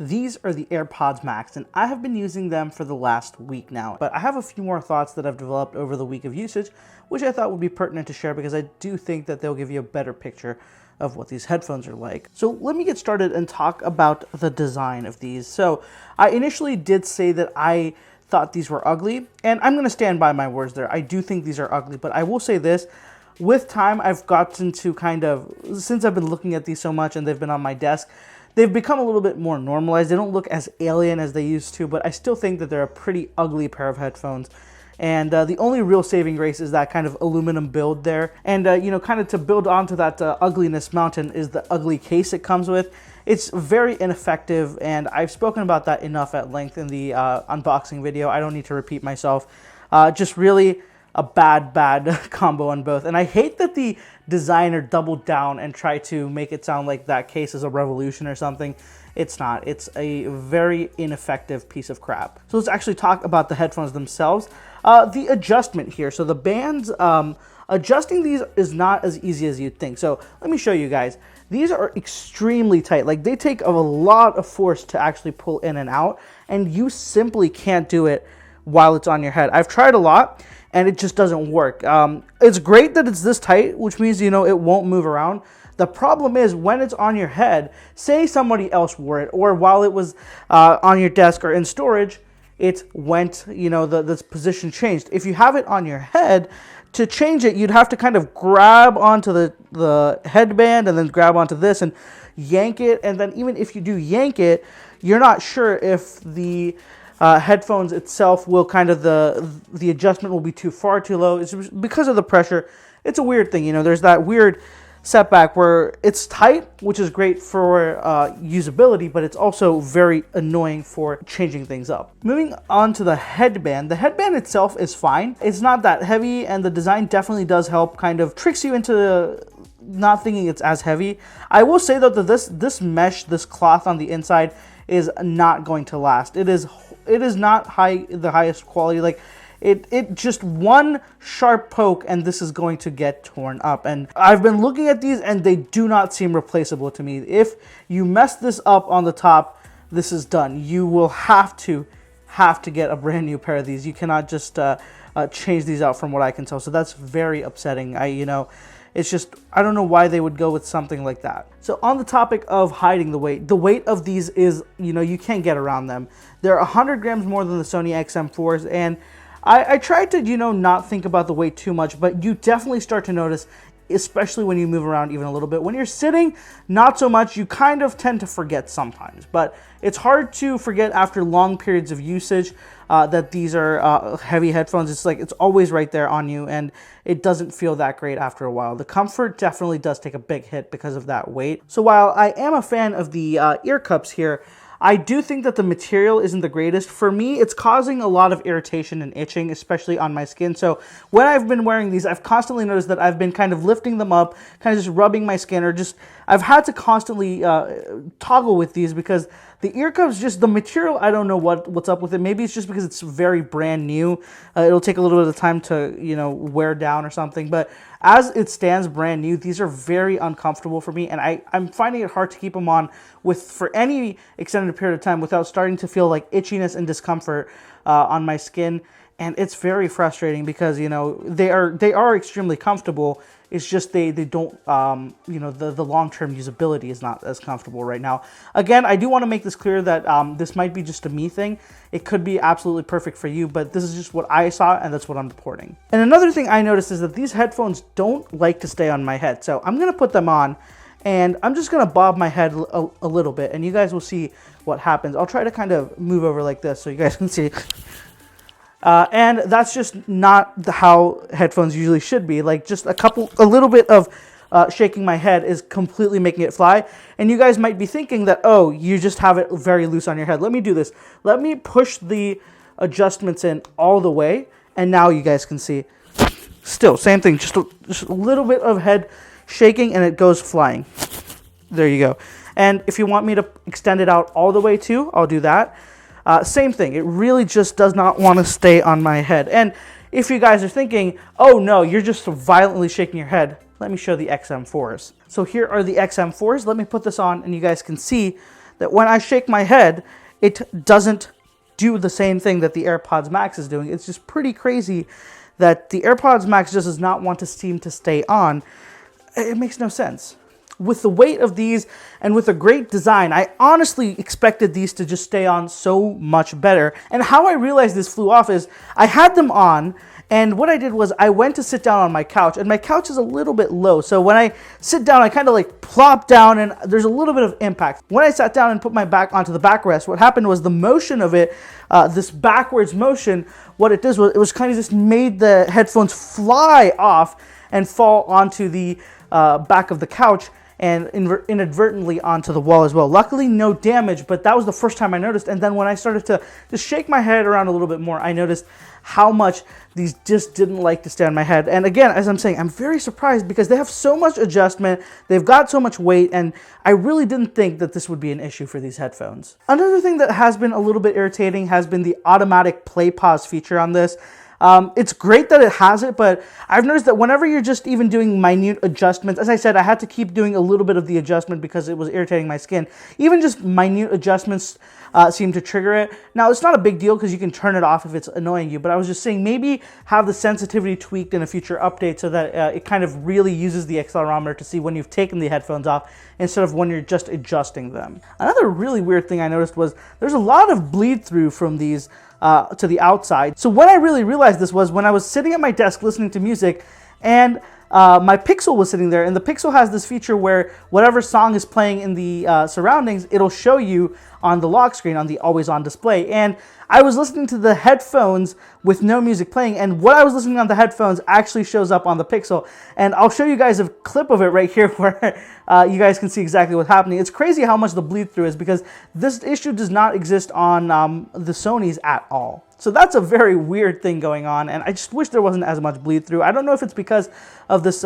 These are the AirPods Max, and I have been using them for the last week now. But I have a few more thoughts that I've developed over the week of usage, which I thought would be pertinent to share because I do think that they'll give you a better picture of what these headphones are like. So let me get started and talk about the design of these. So I initially did say that I thought these were ugly, and I'm going to stand by my words there. I do think these are ugly, but I will say this. With time, I've gotten to since I've been looking at these so much and they've been on my desk, they've become a little bit more normalized. They don't look as alien as they used to, but I still think that they're a pretty ugly pair of headphones. And the only real saving grace is that kind of aluminum build there. And, kind of to build onto that ugliness mountain is the ugly case it comes with. It's very ineffective, and I've spoken about that enough at length in the unboxing video. I don't need to repeat myself. Just really a bad combo on both. And I hate that the designer doubled down and tried to make it sound like that case is a revolution or something. It's not. It's a very ineffective piece of crap. So let's actually talk about the headphones themselves. The adjustment here. So the bands, adjusting these is not as easy as you'd think. So let me show you guys. These are extremely tight. Like, they take a lot of force to actually pull in and out, and you simply can't do it while it's on your head. I've tried a lot, and it just doesn't work. It's great that it's this tight, which means, it won't move around. The problem is when it's on your head, say somebody else wore it, or while it was on your desk or in storage, it went, the position changed. If you have it on your head, to change it, you'd have to kind of grab onto the headband and then grab onto this and yank it. And then even if you do yank it, you're not sure if the headphones itself will the adjustment will be too far, too low. It's because of the pressure. It's a weird thing. There's that weird setback where it's tight, which is great for usability, but it's also very annoying for changing things up. Moving on to the headband. The headband itself is fine. It's not that heavy, and the design definitely does help, kind of tricks you into not thinking it's as heavy. I will say though that this mesh, this cloth on the inside is not going to last. It is not the highest quality. Like, it just one sharp poke and this is going to get torn up. And I've been looking at these and they do not seem replaceable to me. If you mess this up on the top, this is done. You will have to get a brand new pair of these. You cannot just change these out from what I can tell. So that's very upsetting. It's just, I don't know why they would go with something like that. So on the topic of hiding the weight of these is, you can't get around them. They're 100 grams more than the Sony XM4s, and I tried to, not think about the weight too much, but you definitely start to notice, especially when you move around even a little bit. When you're sitting, not so much. You kind of tend to forget sometimes, but it's hard to forget after long periods of usage that these are heavy headphones. It's like it's always right there on you, and it doesn't feel that great after a while. The comfort definitely does take a big hit because of that weight. So while I am a fan of the ear cups here, I do think that the material isn't the greatest. For me, it's causing a lot of irritation and itching, especially on my skin. So when I've been wearing these, I've constantly noticed that I've been kind of lifting them up, kind of just rubbing my skin, or I've had to constantly toggle with these because the ear cups, just the material, I don't know what's up with it. Maybe it's just because it's very brand new. It'll take a little bit of time to, wear down or something. But as it stands brand new, these are very uncomfortable for me. And I'm finding it hard to keep them on for any extended period of time without starting to feel like itchiness and discomfort on my skin. And it's very frustrating because, they are extremely comfortable. It's just they don't, the long-term usability is not as comfortable right now. Again, I do want to make this clear that this might be just a me thing. It could be absolutely perfect for you, but this is just what I saw, and that's what I'm reporting. And another thing I noticed is that these headphones don't like to stay on my head. So I'm going to put them on, and I'm just going to bob my head a little bit, and you guys will see what happens. I'll try to kind of move over like this so you guys can see. And that's just not how headphones usually should be. Like, just a little bit of shaking my head is completely making it fly. And you guys might be thinking that, oh, you just have it very loose on your head. Let me do this. Let me push the adjustments in all the way. And now you guys can see. Still, same thing. Just a little bit of head shaking and it goes flying. There you go. And if you want me to extend it out all the way too, I'll do that. Same thing. It really just does not want to stay on my head. And if you guys are thinking, oh no, you're just violently shaking your head, let me show the XM4s. So here are the XM4s. Let me put this on and you guys can see that when I shake my head, it doesn't do the same thing that the AirPods Max is doing. It's just pretty crazy that the AirPods Max just does not want to seem to stay on. It makes no sense. With the weight of these and with a great design, I honestly expected these to just stay on so much better. And how I realized this flew off is I had them on, and what I did was I went to sit down on my couch, and my couch is a little bit low. So when I sit down, I kind of like plop down, and there's a little bit of impact. When I sat down and put my back onto the backrest, what happened was the motion of it, this backwards motion, what it does was it was kind of just made the headphones fly off and fall onto the back of the couch and inadvertently onto the wall as well. Luckily, no damage, but that was the first time I noticed. And then when I started to just shake my head around a little bit more, I noticed how much these just didn't like to stay on my head. And again, as I'm saying, I'm very surprised because they have so much adjustment, they've got so much weight, and I really didn't think that this would be an issue for these headphones. Another thing that has been a little bit irritating has been the automatic play pause feature on this. It's great that it has it, but I've noticed that whenever you're just even doing minute adjustments, as I said, I had to keep doing a little bit of the adjustment because it was irritating my skin. Even just minute adjustments seem to trigger it. Now, it's not a big deal because you can turn it off if it's annoying you, but I was just saying maybe have the sensitivity tweaked in a future update so that it kind of really uses the accelerometer to see when you've taken the headphones off instead of when you're just adjusting them. Another really weird thing I noticed was there's a lot of bleed through from these to the outside. So when I really realized this was when I was sitting at my desk listening to music, and my Pixel was sitting there, and the Pixel has this feature where whatever song is playing in the surroundings, it'll show you on the lock screen on the always on display. And I was listening to the headphones with no music playing, and what I was listening on the headphones actually shows up on the Pixel. And I'll show you guys a clip of it right here where you guys can see exactly what's happening. It's crazy how much the bleed through is because this issue does not exist on the Sonys at all. So that's a very weird thing going on, and I just wish there wasn't as much bleed through. I don't know if it's because of this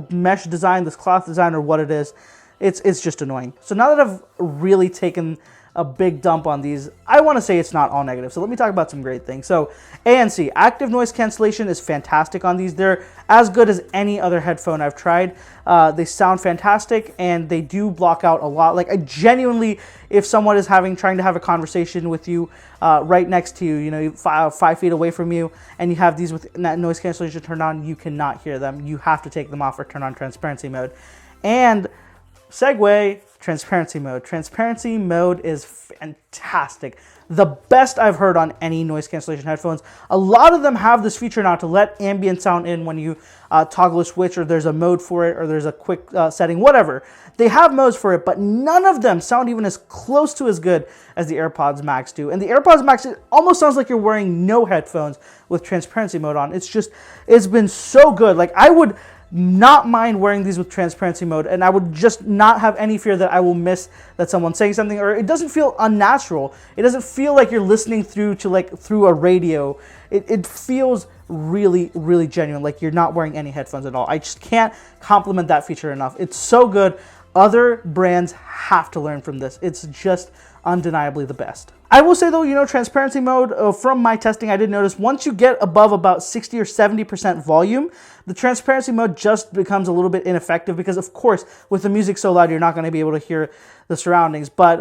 mesh design, this cloth design, or what it is. It's just annoying. So now that I've really taken a big dump on these, I want to say it's not all negative. So let me talk about some great things. So ANC, active noise cancellation, is fantastic on these. They're as good as any other headphone I've tried. They sound fantastic, and they do block out a lot. Like, I genuinely, if someone is trying to have a conversation with you right next to you, you know, 5 feet away from you, and you have these with noise cancellation turned on, you cannot hear them. You have to take them off or turn on transparency mode. And segue, transparency mode. Transparency mode is fantastic. The best I've heard on any noise cancellation headphones. A lot of them have this feature now to let ambient sound in when you toggle a switch, or there's a mode for it, or there's a quick setting, whatever. They have modes for it, but none of them sound even as close to as good as the AirPods Max do. And the AirPods Max, it almost sounds like you're wearing no headphones with transparency mode on. It's been so good. Like, I would not mind wearing these with transparency mode, and I would just not have any fear that I will miss that someone's saying something, or it doesn't feel unnatural. It doesn't feel like you're listening through a radio. It feels really, really genuine, like you're not wearing any headphones at all. I just can't compliment that feature enough. It's so good. Other brands have to learn from this. It's just undeniably the best. I will say though, you know, transparency mode, from my testing, I did notice once you get above about 60 or 70% volume, the transparency mode just becomes a little bit ineffective because, of course, with the music so loud, you're not going to be able to hear the surroundings. But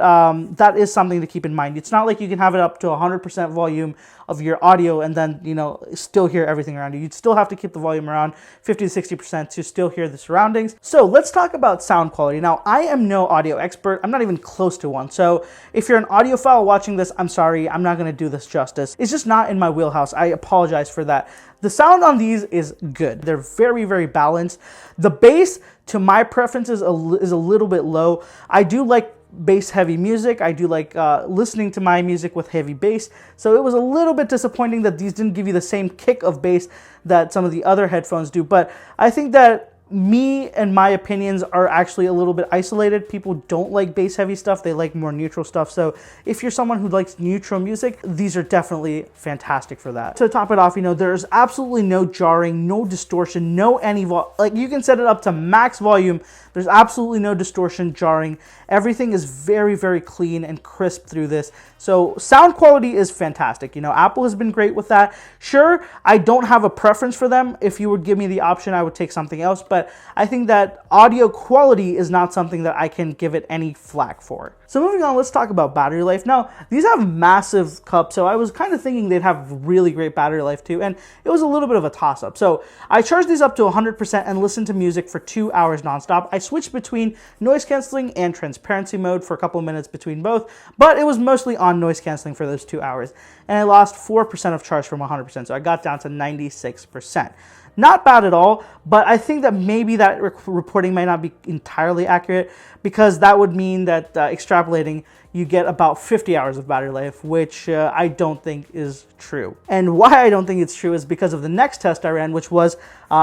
that is something to keep in mind. It's not like you can have it up to 100% volume of your audio and then, you know, still hear everything around you. You'd still have to keep the volume around 50 to 60% to still hear the surroundings. So let's talk about sound quality. Now, I am no audio expert. I'm not even close to one. So if you're an audiophile watching this, I'm sorry, I'm not going to do this justice. It's just not in my wheelhouse. I apologize for that. The sound on these is good. They're very, very balanced. The bass, to my preferences, is a little bit low. I do like bass-heavy music. I do like listening to my music with heavy bass. So it was a little bit disappointing that these didn't give you the same kick of bass that some of the other headphones do. But I think that me and my opinions are actually a little bit isolated. People don't like bass heavy stuff. They like more neutral stuff. So if you're someone who likes neutral music, these are definitely fantastic for that. To top it off, you know, there's absolutely no jarring, no distortion, no any like you can set it up to max volume. There's absolutely no distortion, jarring. Everything is very, very clean and crisp through this. So sound quality is fantastic. You know, Apple has been great with that. Sure, I don't have a preference for them. If you would give me the option, I would take something else. But but I think that audio quality is not something that I can give it any flack for. So moving on, let's talk about battery life. Now, these have massive cups, so I was kind of thinking they'd have really great battery life too, and it was a little bit of a toss-up. So I charged these up to 100% and listened to music for 2 hours nonstop. I switched between noise canceling and transparency mode for a couple of minutes between both, but it was mostly on noise canceling for those 2 hours. And I lost 4% of charge from 100%, so I got down to 96%. Not bad at all, but I think that maybe that reporting might not be entirely accurate, because that would mean that extrapolating, you get about 50 hours of battery life, which I don't think is true. And why I don't think it's true is because of the next test I ran, which was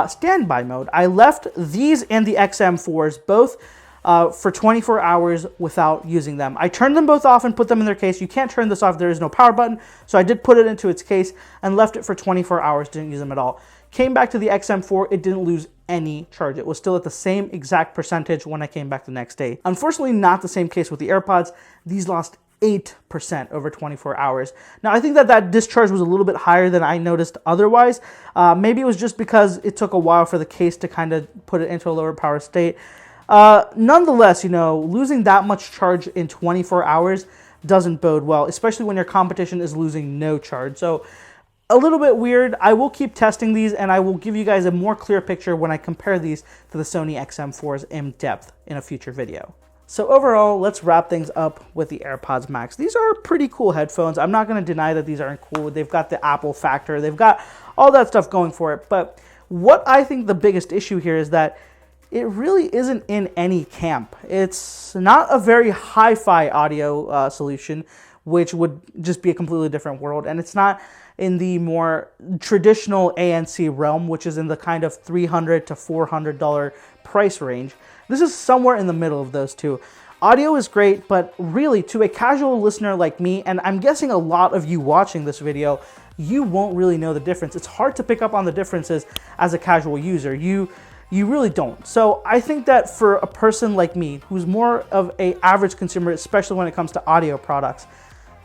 standby mode. I left these and the XM4s both for 24 hours without using them. I turned them both off and put them in their case. You can't turn this off, there is no power button, so I did put it into its case and left it for 24 hours, didn't use them at all. Came back to the XM4, it didn't lose any charge. It was still at the same exact percentage when I came back the next day. Unfortunately, not the same case with the AirPods. These lost 8% over 24 hours. Now, I think that that discharge was a little bit higher than I noticed otherwise. Maybe it was just because it took a while for the case to kind of put it into a lower power state. Nonetheless, you know, losing that much charge in 24 hours doesn't bode well, especially when your competition is losing no charge. So a little bit weird. I will keep testing these, and I will give you guys a more clear picture when I compare these to the Sony XM4s in depth in a future video. So overall, let's wrap things up with the AirPods Max. These are pretty cool headphones. I'm not going to deny that these aren't cool. They've got the Apple factor. They've got all that stuff going for it. But what I think the biggest issue here is that it really isn't in any camp. It's not a very hi-fi audio solution, which would just be a completely different world. And it's not in the more traditional ANC realm, which is in the kind of $300 to $400 price range. This is somewhere in the middle of those two. Audio is great, but really, to a casual listener like me, and I'm guessing a lot of you watching this video, you won't really know the difference. It's hard to pick up on the differences as a casual user. You really don't. So I think that for a person like me, who's more of an average consumer, especially when it comes to audio products,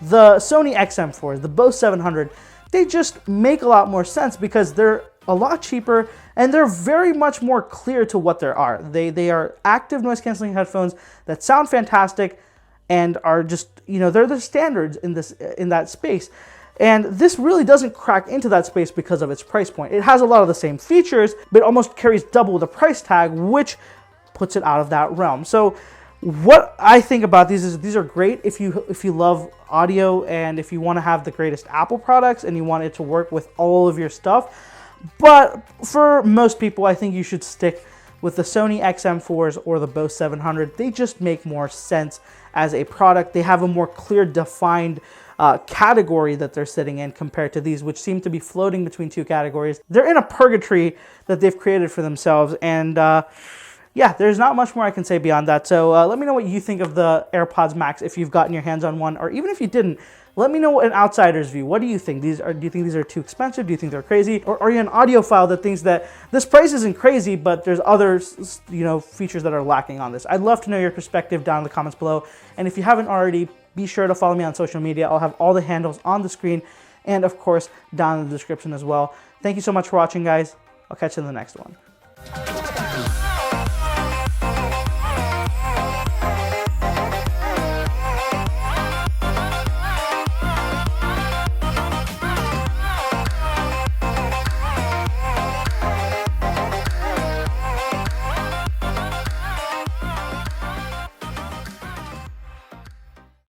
the Sony XM4s, the Bose 700, they just make a lot more sense because they're a lot cheaper and they're very much more clear to what they are. They are active noise canceling headphones that sound fantastic and are just, you know, they're the standards in that space. And this really doesn't crack into that space because of its price point. It has a lot of the same features, but almost carries double the price tag, which puts it out of that realm. So what I think about these is these are great if you love audio and if you want to have the greatest Apple products and you want it to work with all of your stuff. But for most people, I think you should stick with the Sony XM4s or the Bose 700. They just make more sense as a product. They have a more clear defined category that they're sitting in compared to these, which seem to be floating between two categories. They're in a purgatory that they've created for themselves, and yeah, there's not much more I can say beyond that. So let me know what you think of the AirPods Max if you've gotten your hands on one, or even if you didn't, let me know an outsider's view. What do you think? Do you think these are too expensive? Do you think they're crazy? Or are you an audiophile that thinks that this price isn't crazy, but there's other, you know, features that are lacking on this? I'd love to know your perspective down in the comments below. And if you haven't already, be sure to follow me on social media. I'll have all the handles on the screen and, of course, down in the description as well. Thank you so much for watching, guys. I'll catch you in the next one.